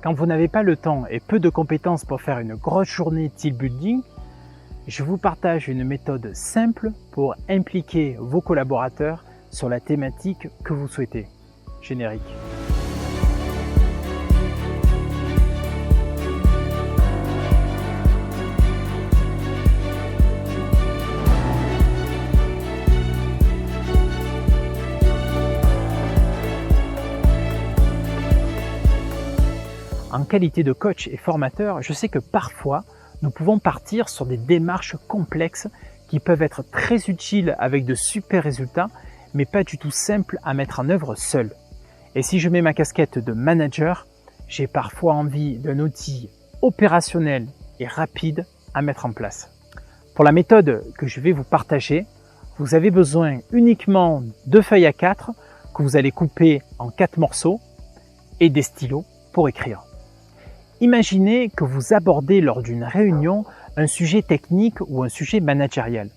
Quand vous n'avez pas le temps et peu de compétences pour faire une grosse journée team building, je vous partage une méthode simple pour impliquer vos collaborateurs sur la thématique que vous souhaitez. Générique. En qualité de coach et formateur, je sais que parfois, nous pouvons partir sur des démarches complexes qui peuvent être très utiles avec de super résultats, mais pas du tout simples à mettre en œuvre seul. Et si je mets ma casquette de manager, j'ai parfois envie d'un outil opérationnel et rapide à mettre en place. Pour la méthode que je vais vous partager, vous avez besoin uniquement de feuilles A4 que vous allez couper en 4 morceaux et des stylos pour écrire. Imaginez que vous abordez lors d'une réunion un sujet technique ou un sujet managérial.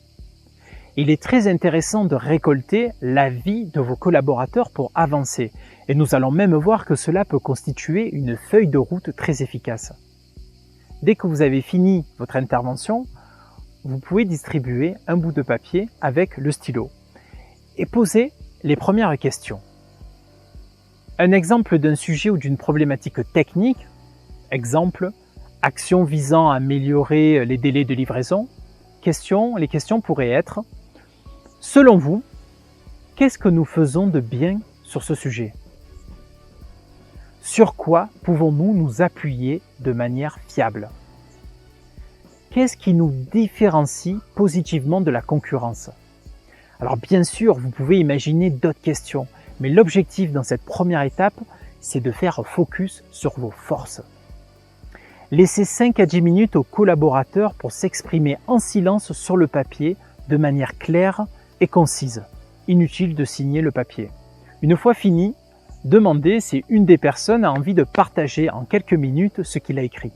Il est très intéressant de récolter l'avis de vos collaborateurs pour avancer et nous allons même voir que cela peut constituer une feuille de route très efficace. Dès que vous avez fini votre intervention, vous pouvez distribuer un bout de papier avec le stylo et poser les premières questions. Un exemple d'un sujet ou d'une problématique technique. Exemple, action visant à améliorer les délais de livraison. Les questions pourraient être, selon vous, qu'est-ce que nous faisons de bien sur ce sujet? Sur quoi pouvons-nous nous appuyer de manière fiable? Qu'est-ce qui nous différencie positivement de la concurrence? Alors bien sûr, vous pouvez imaginer d'autres questions, mais l'objectif dans cette première étape, c'est de faire focus sur vos forces. Laissez 5 à 10 minutes aux collaborateurs pour s'exprimer en silence sur le papier de manière claire et concise. Inutile de signer le papier. Une fois fini, demandez si une des personnes a envie de partager en quelques minutes ce qu'il a écrit.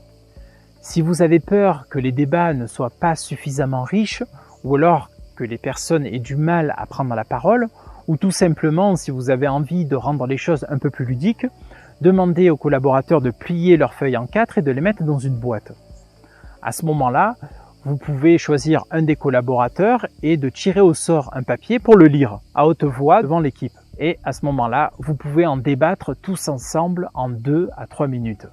Si vous avez peur que les débats ne soient pas suffisamment riches, ou alors que les personnes aient du mal à prendre la parole, ou tout simplement si vous avez envie de rendre les choses un peu plus ludiques, demandez aux collaborateurs de plier leurs feuilles en 4 et de les mettre dans une boîte. À ce moment-là, vous pouvez choisir un des collaborateurs et de tirer au sort un papier pour le lire à haute voix devant l'équipe. Et à ce moment-là, vous pouvez en débattre tous ensemble en 2 à 3 minutes.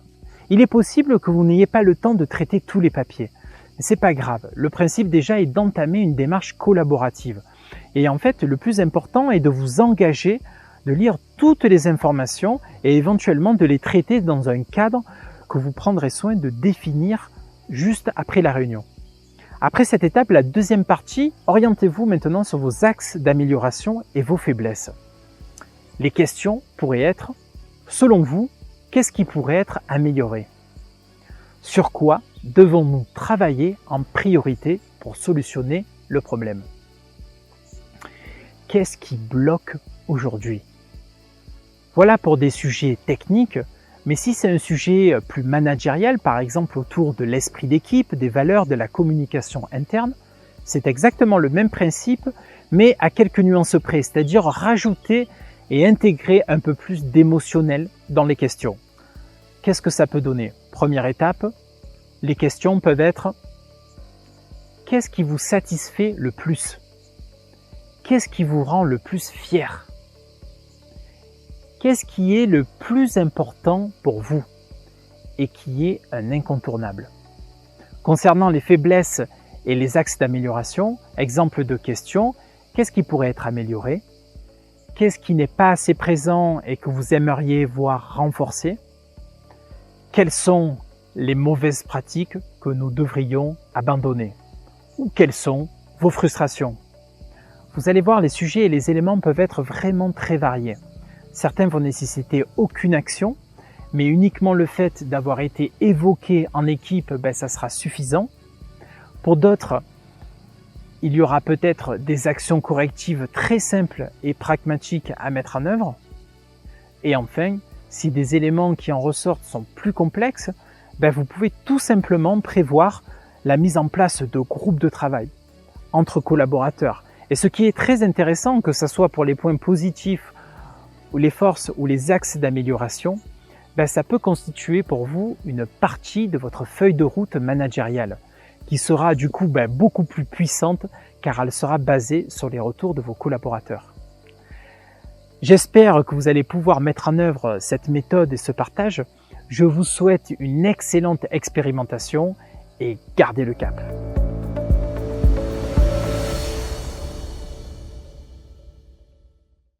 Il est possible que vous n'ayez pas le temps de traiter tous les papiers. Mais c'est pas grave. Le principe déjà est d'entamer une démarche collaborative. Et en fait, le plus important est de vous engager de lire toutes les informations et éventuellement de les traiter dans un cadre que vous prendrez soin de définir juste après la réunion. Après cette étape, la deuxième partie, orientez-vous maintenant sur vos axes d'amélioration et vos faiblesses. Les questions pourraient être, selon vous, qu'est-ce qui pourrait être amélioré? Sur quoi devons-nous travailler en priorité pour solutionner le problème? Qu'est-ce qui bloque aujourd'hui? Voilà pour des sujets techniques, mais si c'est un sujet plus managérial, par exemple autour de l'esprit d'équipe, des valeurs, de la communication interne, c'est exactement le même principe, mais à quelques nuances près, c'est-à-dire rajouter et intégrer un peu plus d'émotionnel dans les questions. Qu'est-ce que ça peut donner? Première étape, les questions peuvent être « Qu'est-ce qui vous satisfait le plus? Qu'est-ce qui vous rend le plus fier? Qu'est-ce qui est le plus important pour vous et qui est un incontournable? Concernant les faiblesses et les axes d'amélioration, exemple de questions, qu'est-ce qui pourrait être amélioré? Qu'est-ce qui n'est pas assez présent et que vous aimeriez voir renforcé? Quelles sont les mauvaises pratiques que nous devrions abandonner? Ou quelles sont vos frustrations? Vous allez voir, les sujets et les éléments peuvent être vraiment très variés. Certains vont nécessiter aucune action, mais uniquement le fait d'avoir été évoqué en équipe, ça sera suffisant. Pour d'autres, il y aura peut-être des actions correctives très simples et pragmatiques à mettre en œuvre. Et enfin, si des éléments qui en ressortent sont plus complexes, vous pouvez tout simplement prévoir la mise en place de groupes de travail entre collaborateurs. Et ce qui est très intéressant, que ce soit pour les points positifs ou les forces ou les axes d'amélioration, ça peut constituer pour vous une partie de votre feuille de route managériale, qui sera du coup beaucoup plus puissante car elle sera basée sur les retours de vos collaborateurs. J'espère que vous allez pouvoir mettre en œuvre cette méthode et ce partage. Je vous souhaite une excellente expérimentation et gardez le cap.